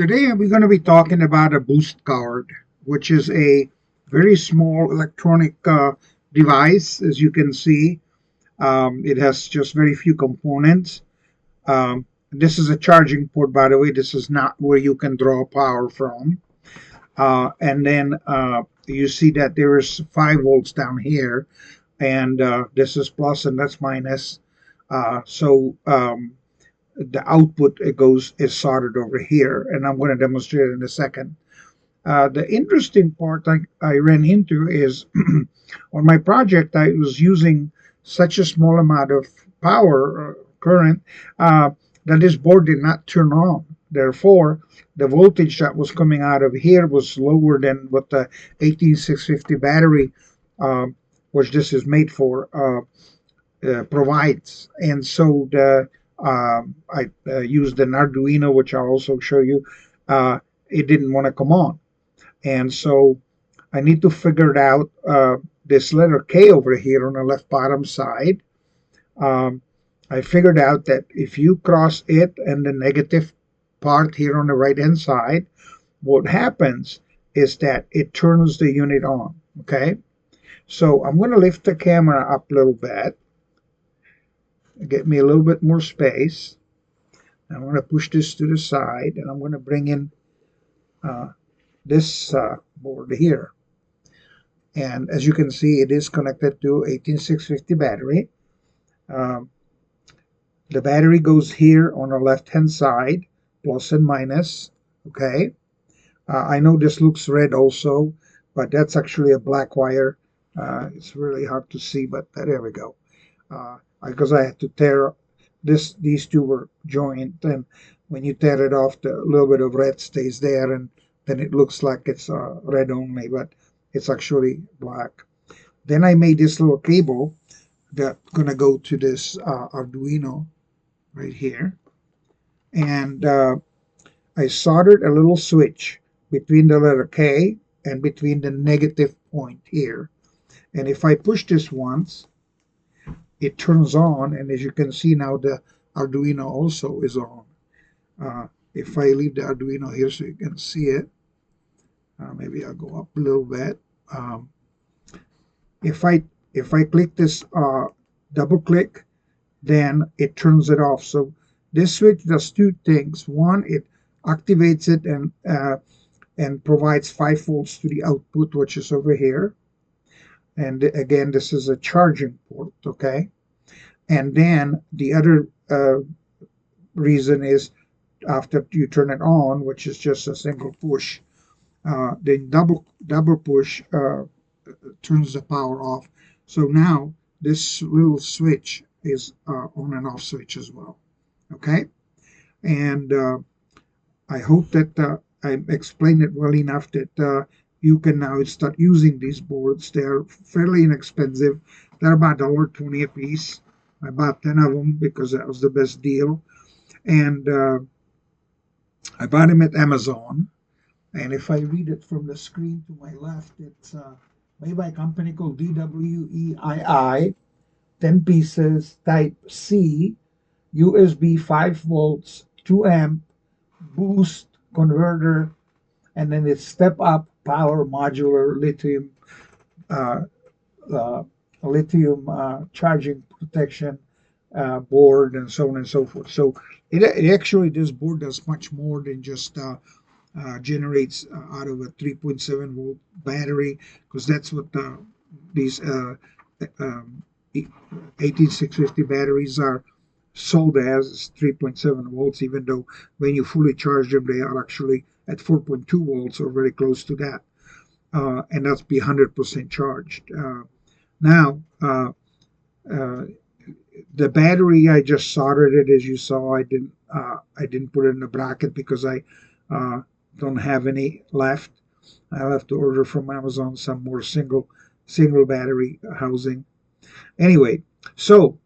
Today we're going to be talking about a boost card, which is a very small electronic device. As you can see, it has just very few components. This is a charging port, by the way. This is not where you can draw power from. And then you see that there is 5 volts down here, and this is plus and that's minus. So the output is soldered over here, and I'm going to demonstrate it in a second. The interesting part I ran into is on my project I was using such a small amount of power current that this board did not turn on. Therefore, the voltage that was coming out of here was lower than what the 18650 battery, which this is made for, provides. And so I used an Arduino, which I'll also show you. It didn't want to come on. And so I need to figure it out. This letter K over here on the left bottom side, I figured out that if you cross it and the negative part here on the right hand side, what happens is that it turns the unit on. Okay, so I'm going to lift the camera up a little bit, get me a little bit more space. I'm going to push this to the side, and I'm going to bring in this board here. And as you can see, it is connected to 18650 battery. The battery goes here on the left hand side, plus and minus. Okay, I know this looks red also, but that's actually a black wire. It's really hard to see, but there we go. Because I had to tear these two were joined, and when you tear it off, the little bit of red stays there, and then it looks like it's red only, but it's actually black. Then I made this little cable that's gonna go to this Arduino right here, and I soldered a little switch between the letter K and between the negative point here. And if I push this once, it turns on, and as you can see now, the Arduino also is on. If I leave the Arduino here so you can see it, maybe I'll go up a little bit. If I click this double click, then it turns it off. So this switch does two things. One, it activates it and provides 5 volts to the output, which is over here. And again, this is a charging port, okay? And then the other reason is after you turn it on, which is just a single push, then double push turns the power off. So now this little switch is on and off switch as well, okay? And I hope that I explained it well enough that you can now start using these boards. They're fairly inexpensive. They're about $1.20 a piece. I bought 10 of them because that was the best deal. And I bought them at Amazon. And if I read it from the screen to my left, it's made by a company called DWEII, 10 pieces, type C, USB 5 volts, 2 amp, boost converter, and then it's step up power modular lithium charging protection board, and so on and so forth. So it actually, this board does much more than just generates out of a 3.7 volt battery, because that's what these 18650 batteries are sold as, 3.7 volts, even though when you fully charge them, they are actually at 4.2 volts or very close to that. And that's be 100% charged. Now, the battery, I just soldered it, as you saw. I didn't put it in a bracket because I don't have any left. I'll have to order from Amazon some more single battery housing. Anyway, so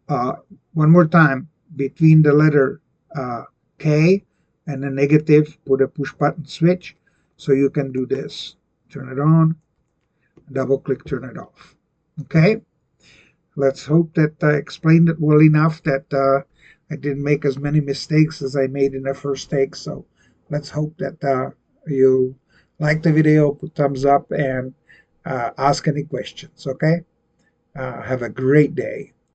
one more time, between the letter K and the negative, put a push button switch, so you can do this. Turn it on, double click, turn it off. Okay, let's hope that I explained it well enough that I didn't make as many mistakes as I made in the first take. So Let's hope that you like the video, put thumbs up, and ask any questions. Okay. Have a great day.